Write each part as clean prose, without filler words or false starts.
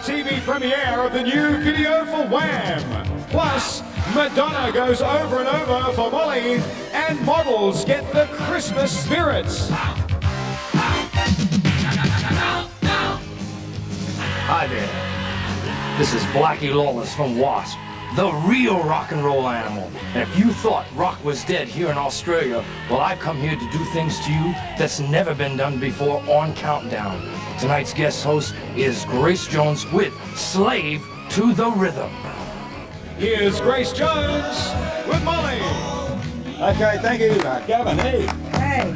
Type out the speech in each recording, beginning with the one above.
TV premiere of the new video for Wham! Plus, Madonna goes over and over for Molly, and models get the Christmas spirits. Hi there. This is Blackie Lawless from Wasp, the real rock and roll animal. And if you thought rock was dead here in Australia, well, I've come here to do things to you that's never been done before on Countdown. Tonight's guest host is Grace Jones with Slave to the Rhythm. Here's Grace Jones with Molly. Okay, thank you, Gavin. Hey. Hey,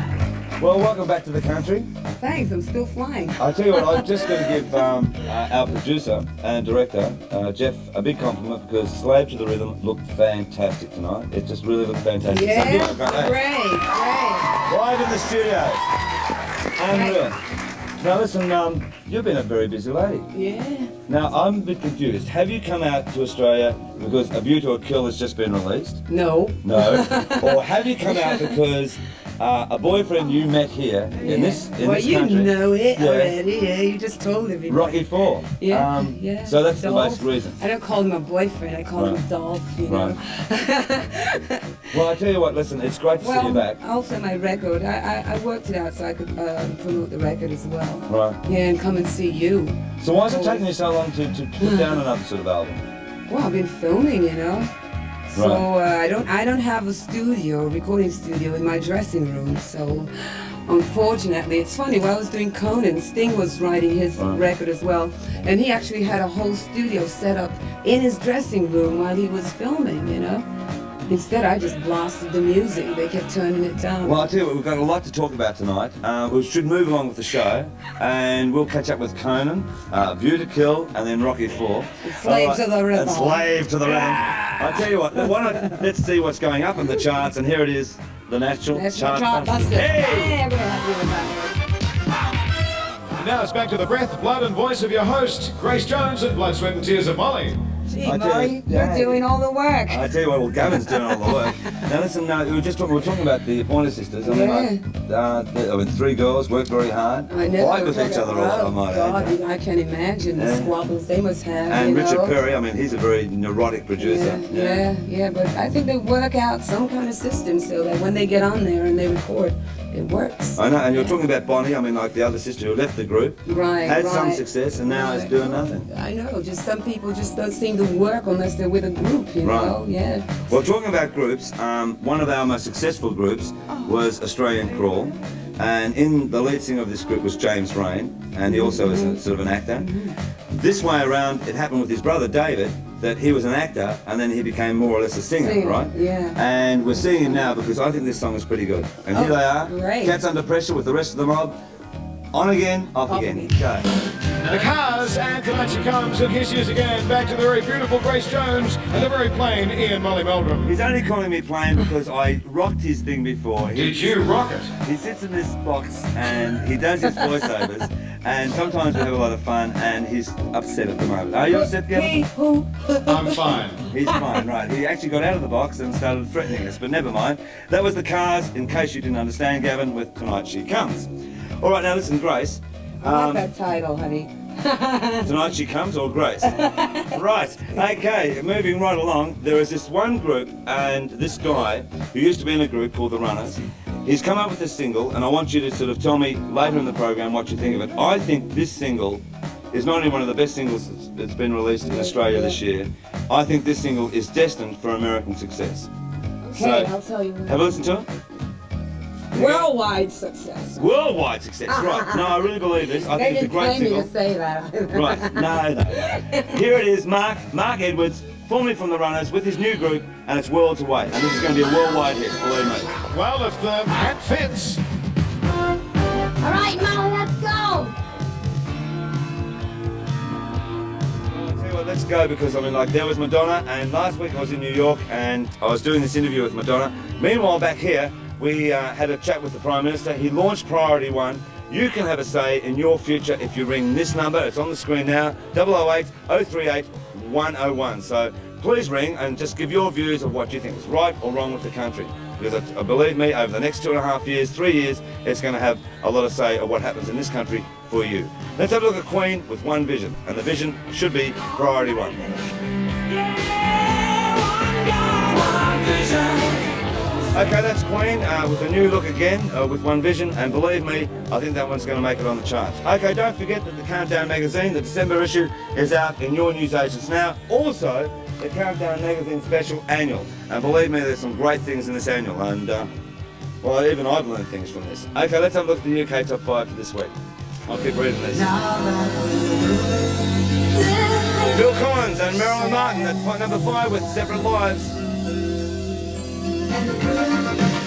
Well, welcome back to the country. thanks, I'm still flying. I tell you what, I'm just going to give our producer and director, Jeff, a big compliment because Slave to the Rhythm looked fantastic tonight. It just really looked fantastic. Yeah, So, great. great. Live in the studios. Unreal. Now listen, you've been a very busy lady. Yeah. Now, I'm a bit confused. Have you come out to Australia because A View to a Kill has just been released? No. No. Or have you come out because a boyfriend you met here in this country? Well, you know it Yeah. already. Yeah, you just told everybody. Rocky IV. Yeah, yeah. So that's Dolph. the basic reason. I don't call him a boyfriend. I call him Dolph. You know. Well, I tell you what. Listen, it's great to see you back. Also my record. I worked it out so I could promote the record as well. Right. Yeah, and come and see you. So why is it taking you so long to put down another sort of album? Well, I've been filming, you know. So I don't have a recording studio in my dressing room. So unfortunately, it's funny. While I was doing Conan, Sting was writing his record as well, and he actually had a whole studio set up in his dressing room while he was filming. You know. Instead, I just blasted the music. They kept turning it down. Well, I tell you what, we've got a lot to talk about tonight. We should move along with the show, and we'll catch up with Conan, View to Kill, and then Rocky IV. Slave to the Rhythm. And Slave to the Rhythm. I tell you what, let's see what's going up in the charts, and here it is, the National Chart Buster. Hey! I'm gonna have you with that. And now it's back to the breath, blood, and voice of your host, Grace Jones, and Blood, Sweat, and Tears of Molly. Gee, I tell Molly, you, you're doing all the work. I tell you what, well, Gavin's doing all the work. Now listen, we were talking about the Pointer Sisters. I mean, three girls work very hard, I know. fight with each other all the time. God, I can imagine the squabbles they must have. And you Richard know? Perry, I mean, he's a very neurotic producer. Yeah, but I think they work out some kind of system so that when they get on there and they record, it works. I know, and you're talking about Bonnie, I mean, like the other sister who left the group, had some success and now is doing nothing. I know, just some people just don't seem to work unless they're with a group, you know? Yeah. Well, talking about groups, one of our most successful groups was Australian Crawl, and in the lead singer of this group was James Rain, and he also is a, sort of an actor. This way around, it happened with his brother David, that he was an actor and then he became more or less a singer, right? Yeah. And we're seeing him now because I think this song is pretty good. And here they are, great. Cats Under Pressure with the rest of the mob. On again, off again. Go. The Cars, and tonight she comes, and here she is again, back to the very beautiful Grace Jones and the very plain Ian Molly Meldrum. He's only calling me plain because I rocked his thing before. Did you rock it? He sits in this box and he does his voiceovers, and sometimes we have a lot of fun, and he's upset at the moment. Are you upset, Gavin? I'm fine. He's fine, right. He actually got out of the box and started threatening us, but never mind. That was the Cars, in case you didn't understand, Gavin, with Tonight She Comes. All right, now listen, Grace. I like that title, honey. Tonight She Comes or Grace? Right, okay, moving right along, there is this one group, and this guy who used to be in a group called The Runners, he's come up with this single, and I want you to sort of tell me later in the program what you think of it. I think this single is not only one of the best singles that's been released in Australia this year, I think this single is destined for American success. Okay, I'll tell you. Have a listen to it? Worldwide success. Worldwide success, right. No, I really believe this. I think it's a great single. They didn't pay me to say that. Right, no. Here it is, Mark Edwards, formerly from The Runners, with his new group, and it's Worlds Away. And this is going to be a worldwide hit, believe me. Well, if the hat fits. All right, Molly, let's go. I'll tell you what, let's go, because I mean, like, there was Madonna, and last week I was in New York, and I was doing this interview with Madonna. Meanwhile, back here, we had a chat with the Prime Minister. He launched Priority One. You can have a say in your future if you ring this number. It's on the screen now, 008 038 101. So please ring and just give your views of what you think is right or wrong with the country. because believe me, over the next 2.5 years, 3 years, it's going to have a lot of say of what happens in this country for you. Let's have a look at Queen with One Vision, and the vision should be priority one. Okay, that's Queen with a new look again with One Vision, and believe me, I think that one's going to make it on the charts. Okay, don't forget that the Countdown magazine, the December issue, is out in your newsagents now. Also, the Countdown magazine special annual, and believe me, there's some great things in this annual, and well, even I've learned things from this. Okay, let's have a look at the UK top 5 for this week. I'll keep reading this. Phil Collins and Marilyn Martin at number 5 with Separate Lives.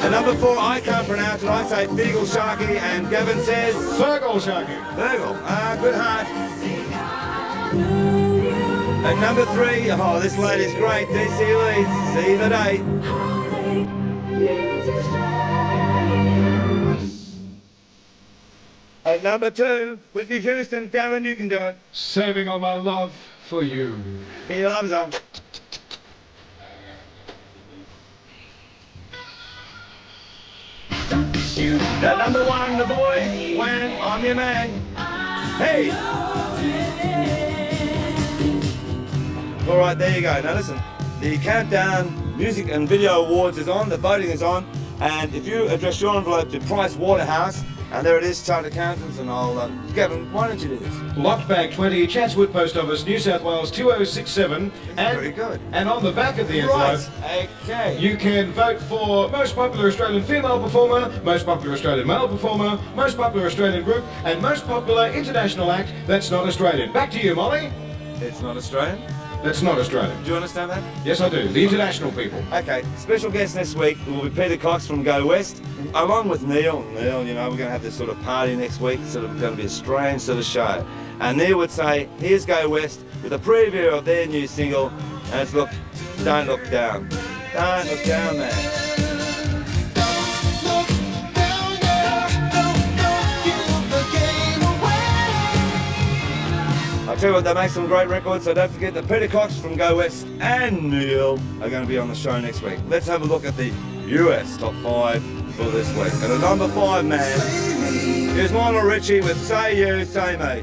And number 4, I can't pronounce it. I say Feagle Sharky, and Gavin says Fergal Sharky. Virgil. Good heart. And number 3, oh, this lady's great. DC Leeds. See the day. At number 2, Whitney Houston. Darren, you can do it. Saving all my love for you. He loves them. At number 1, the boy, When I'm Your Man. Hey! All right, there you go. Now listen, the Countdown Music and Video Awards is on, the voting is on, and if you address your envelope to Price Waterhouse, and there it is, Chartered Accountants, and I'll... Gavin, why don't you do this? Locked bag 20, Chatswood Post Office, New South Wales 2067. And, very good. And on the back of the envelope, right, okay. you can vote for Most Popular Australian Female Performer, Most Popular Australian Male Performer, Most Popular Australian Group, and Most Popular International Act that's not Australian. Back to you, Molly. It's not Australian? That's not Australian. Do you understand that? Yes, I do. The international people. Okay, special guest next week will be Peter Cox from Go West, along with Neil. Neil, you know, we're going to have this sort of party next week. It's sort of going to be a strange sort of show. And Neil would say, here's Go West with a preview of their new single, and it's Look, Don't Look Down. Don't look down, man. I'll tell you what, they make some great records, so don't forget that Peter Cox from Go West and Neil are going to be on the show next week. Let's have a look at the US top 5 for this week. And at number 5, man, is Lionel Richie with Say You, Say Me.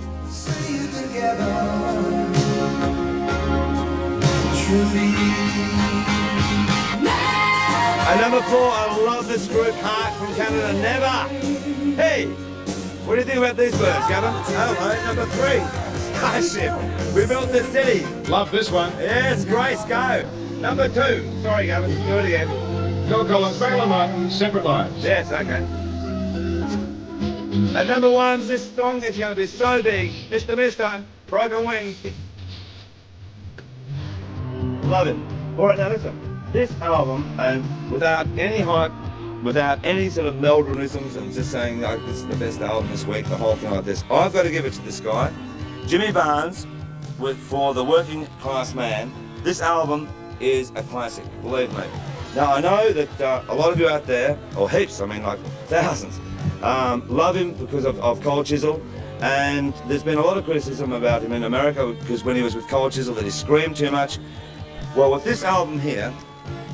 And number 4, I love this group, Heart from Canada, Never. Hey, what do you think about these birds, Gavin? Hello, number 3. Starship. We built the city. Love this one. Yes, Grace, go. Number 2. Sorry, Gavin, do it again. Phil Collins, Marilyn Martin, Separate Lives. Yes, okay. At number 1, this song is going to be so big. Mr. Broken Wing. Love it. All right, now listen. This album, and without any hype, without any sort of Meldrumisms and just saying like this is the best album this week, the whole thing like this, I've got to give it to this guy. Jimmy Barnes, for The Working Class Man. This album is a classic, believe me. Now I know that a lot of you out there, or heaps, I mean like thousands, love him because of Cold Chisel, and there's been a lot of criticism about him in America because when he was with Cold Chisel that he screamed too much. Well, with this album here,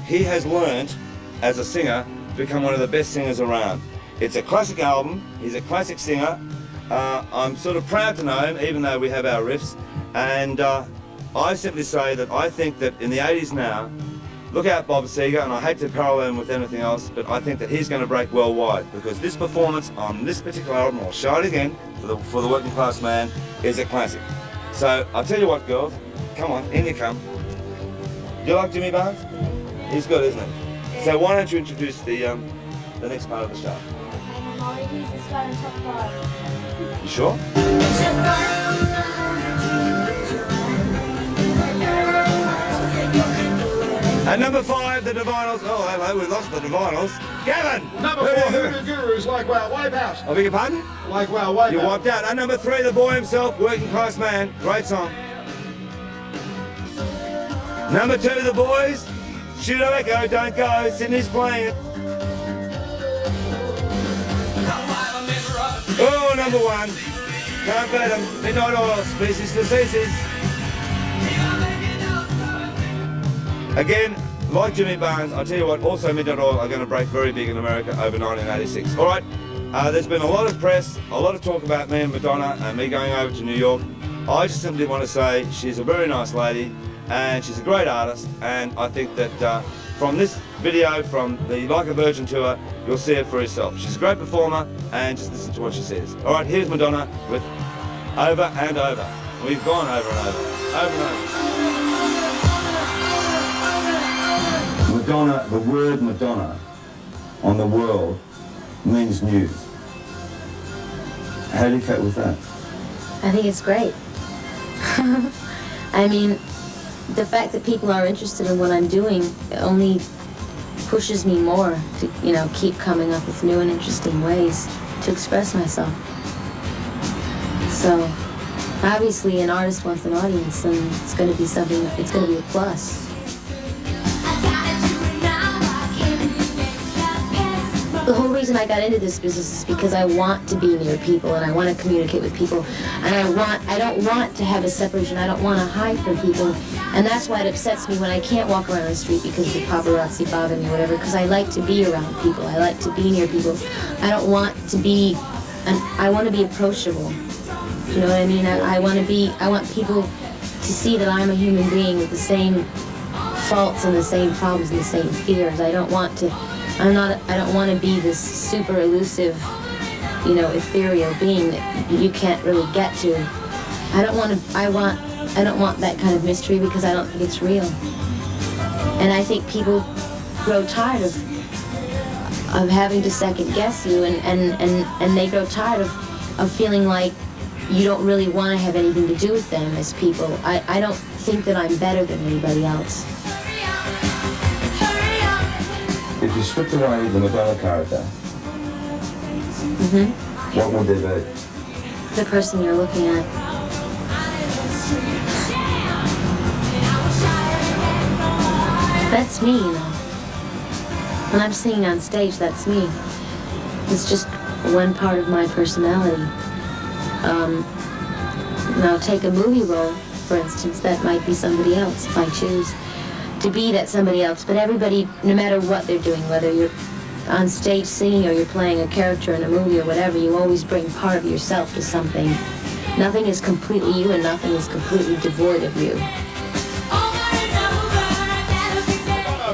he has learned as a singer to become one of the best singers around. It's a classic album, he's a classic singer. I'm sort of proud to know him, even though we have our riffs, and I simply say that I think that in the 80s now, look out Bob Seger, and I hate to parallel him with anything else, but I think that he's going to break worldwide, because this performance on this particular album, I'll show it again, for the Working Class Man, is a classic. So I'll tell you what, girls, come on, in you come. Do you like Jimmy Barnes? He's good, isn't he? So why don't you introduce the next part of the show? Molly, who's this guy in top 5? You sure? At number 5, the Divinals. Oh, hello, we lost the Divinals. Gavin! Number 4, Hoodoo Gurus, Like Wow, Wipe Out. I beg your pardon? Like Wow, Wipe Out. You wiped out. At number 3, the boy himself, Working Class Man. Great song. Number 2, the boys. Shoot Echo, Don't Go. Sydney's playing it. Oh, number 1. Can't beat them. Midnight Oil, Species to Species. Again, like Jimmy Barnes, I'll tell you what, also Midnight Oil are going to break very big in America over 1986. All right, there's been a lot of press, a lot of talk about me and Madonna and me going over to New York. I just simply want to say she's a very nice lady and she's a great artist, and I think that from this video, from the Like a Virgin tour, you'll see it for yourself. She's a great performer, and just listen to what she says. All right, here's Madonna with Over and Over. We've gone over and over and over. Madonna, the word Madonna on the world means new. How do you cope with that? I think it's great. I mean, the fact that people are interested in what I'm doing only pushes me more to, you know, keep coming up with new and interesting ways to express myself. So, obviously an artist wants an audience, and it's going to be something, it's going to be a plus. The whole reason I got into this business is because I want to be near people and I want to communicate with people, and I don't want to have a separation. I don't want to hide from people, and that's why it upsets me when I can't walk around the street because the paparazzi bother me or whatever, because I like to be around people. I like to be near people. I don't want to be, I want to be approachable. You know what I mean? I want people to see that I'm a human being with the same faults and the same problems and the same fears. I don't want to be this super elusive, you know, ethereal being that you can't really get to. I don't want that kind of mystery because I don't think it's real. And I think people grow tired of having to second guess you, and they grow tired of feeling like you don't really want to have anything to do with them as people. I don't think that I'm better than anybody else. If you stripped away the Madonna character, what would there be? The person you're looking at. That's me, you know. When I'm singing on stage, that's me. It's just one part of my personality. Now take a movie role, for instance, that might be somebody else if I choose to be that somebody else. But everybody, no matter what they're doing, whether you're on stage singing or you're playing a character in a movie or whatever, you always bring part of yourself to something. Nothing is completely you and nothing is completely devoid of you.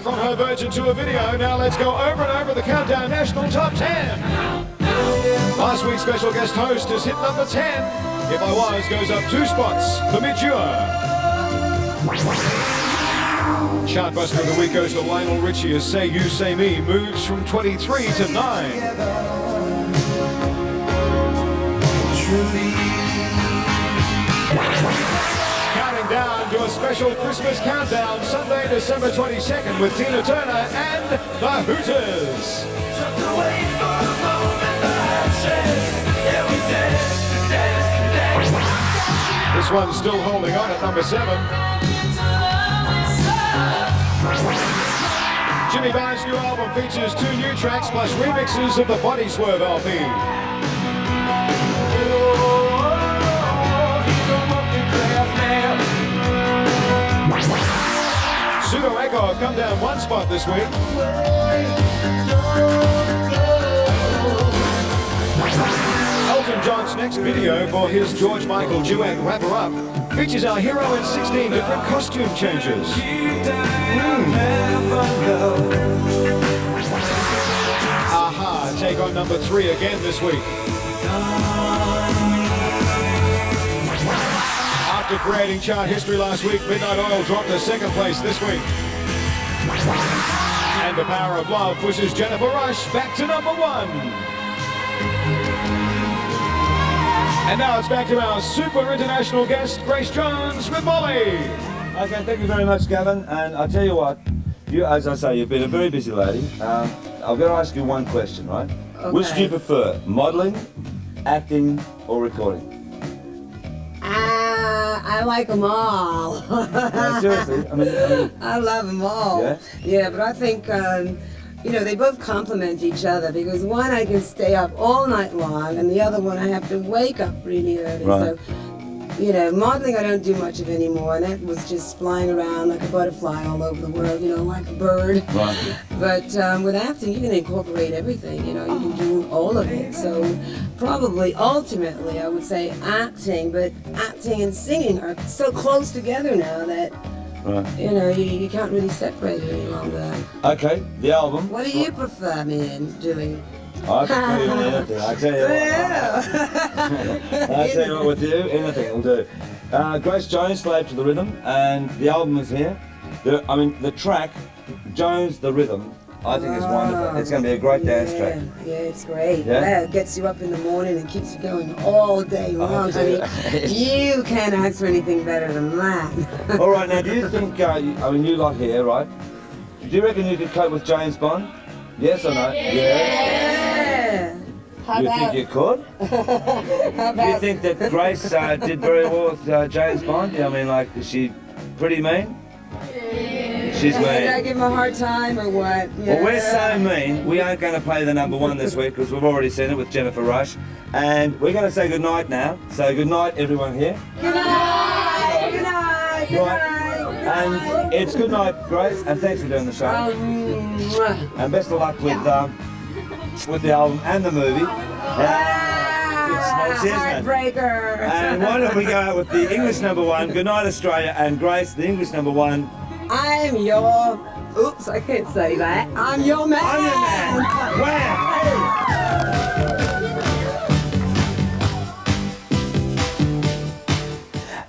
From her Virgin Tour video, now let's go over and over the Countdown National Top 10. Last week's special guest host has hit number 10. If I Was goes up 2 spots. The Mature. Chartbuster of the week goes to Lionel Richie as Say You, Say Me moves from 23 to 9. Counting down to a special Christmas countdown, Sunday, December 22nd with Tina Turner and the Hooters. This one's still holding on at number 7. Jimmy Barnes' new album features 2 new tracks plus remixes of the Body Swerve LP. Pseudo Echo have come down 1 spot this week. Elton John's next video for his George Michael duet Wrap Her Up features our hero in 16 different costume changes. Aha take on number 3 again this week. After creating chart history last week, Midnight Oil dropped to 2nd place this week. And The Power of Love pushes Jennifer Rush back to number 1. And now it's back to our super international guest, Grace Jones with Molly. Okay, thank you very much, Gavin. And I'll tell you what, you, as I say, you've been a very busy lady. I'm going to ask you one question, right? Okay. Which do you prefer, modelling, acting, or recording? I like them all. No, seriously, I mean, I love them all. Yeah? Yeah, but I think, you know, they both complement each other because one I can stay up all night long and the other one I have to wake up really early. Right. So you know, modeling I don't do much of anymore, and that was just flying around like a butterfly all over the world, you know, like a bird. Right. But with acting, you can incorporate everything, you know, you can do all of it. So probably, ultimately, I would say acting, but acting and singing are so close together now that, you know, you can't really separate it any longer. Okay, the album. What do you prefer me in doing? I can do anything. I tell you what. I tell you what, with you, anything will do. Grace Jones, Slave to the Rhythm, and the album is here. The track, Jones the Rhythm, I think is wonderful. It's going to be a great dance track. Yeah, it's great. Yeah? Yeah, it gets you up in the morning and keeps you going all day long. I mean, you can't ask for anything better than that. All right, now do you think, you lot here, right? Do you reckon you could cope with James Bond? Yes or no? Yeah. You think you could? Do you think that Grace did very well with James Bond? Yeah, I mean, like, is she pretty mean? She's Did I mean. give him a hard time or what? Well, we're so mean, we aren't going to play the number one this week because we've already seen it with Jennifer Rush. And we're going to say goodnight now. So good night, everyone here. Good night. Good night. Good Right. night. And it's good night, Grace, and thanks for doing the show. And best of luck with the album and the movie. It's isn't it? Heartbreaker. And why don't we go out with the English number one, Good Night Australia, and Grace, the English number one. I'm your... Oops, I can't say that. I'm your man. I'm your man. Wow.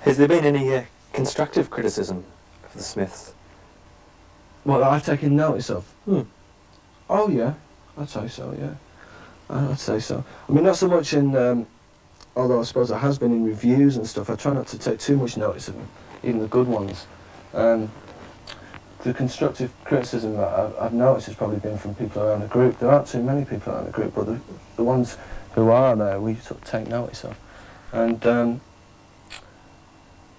Has there been any constructive criticism of the Smiths? What I've taken notice of? Oh yeah, I'd say so, yeah. I'd say so. I mean, not so much in, although I suppose it has been in reviews and stuff, I try not to take too much notice of them, even the good ones. The constructive criticism that I've noticed has probably been from people around the group. There aren't too many people around the group, but the ones who are there, we sort of take notice of. And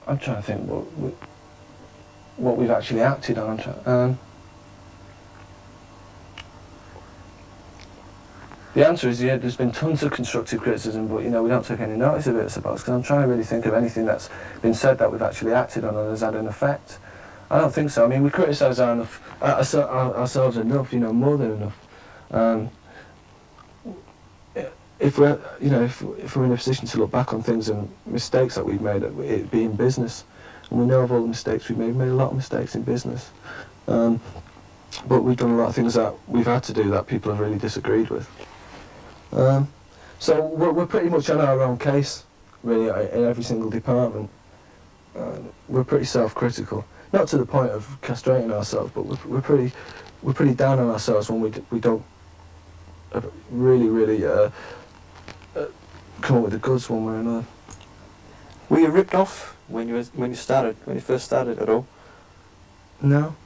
I'm trying to think what we've actually acted on. The answer is, yeah, there's been tons of constructive criticism, but, you know, we don't take any notice of it, I suppose, because I'm trying to really think of anything that's been said that we've actually acted on and has had an effect. I don't think so. I mean, we criticise ourselves enough, you know, more than enough. If we're, you know, if we're in a position to look back on things and mistakes that we've made, it being business, and we know of all the mistakes we've made a lot of mistakes in business. But we've done a lot of things that we've had to do that people have really disagreed with. So we're pretty much on our own case, really, in every single department. We're pretty self-critical, not to the point of castrating ourselves, but we're pretty down on ourselves when we don't really come up with the goods one way or another. Were you ripped off when you first started at all? No.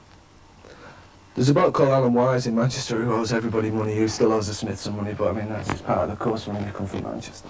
There's a bloke called Alan Wise in Manchester who owes everybody money, who still owes the Smiths some money, but I mean, that's just part of the course when you come from Manchester.